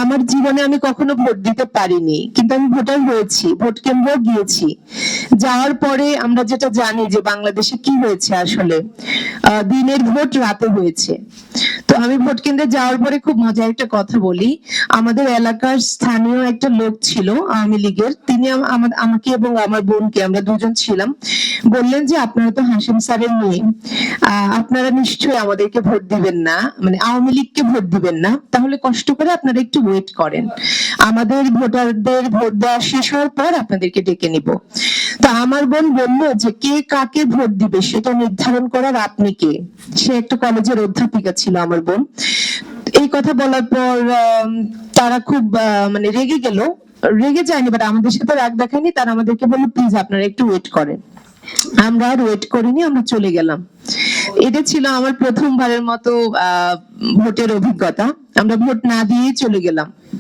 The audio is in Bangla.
আমার জীবনে আমি কখনো ভোট দিতে পারিনি, কিন্তু আমি ভোটার হয়েছি, ভোট কেন্দ্রেও গিয়েছি। যাওয়ার পরে আমরা যেটা জানি যে বাংলাদেশে কি হয়েছে আসলে, দিনের ভোট রাতে হয়েছে। তো আমি ভোট কেন্দ্রে যাওয়ার পরে খুব মজার একটা কথা বলি। আমাদের এলাকার স্থানীয় একটা লোক ছিল আওয়ামী লীগের, তিনি আমাকে এবং আমার বোনকে, আমরা দুজন ছিলাম, বললেন যে আপনারা তো হাসিম স্যারের মেয়ে, আপনারা নিশ্চয়ই আমাদেরকে ভোট দিবেন না, মানে আওয়ামী লীগকে ভোট দিবেন না, তাহলে কষ্ট করে আপনারা একটু ওয়েট করেন, আমাদের ভোটারদের ভোট দেওয়া শেষ হওয়ার পর আপনাদেরকে ডেকে নিব। তা আমার বোন বললো যে কে কাকে ভোট দিবে সেটা নির্ধারণ করার আপনি কে? সে একটা কলেজের অধ্যাপিকা ছিল আমার বোন। এই কথা বলার পর তারা খুব মানে রেগে গেল, রেগে যায়নি, বাট আমাদের সাথে রাগ দেখায়নি। তারা আমাদেরকে বললো প্লিজ আপনারা একটু ওয়েট করেন। আমরা আর ওয়েট করিনি, আমরা চলে গেলাম। এটা ছিল আমার প্রথমবারের মতো ভোটের অভিজ্ঞতা। আমরা ভোট না দিয়ে চলে গেলাম।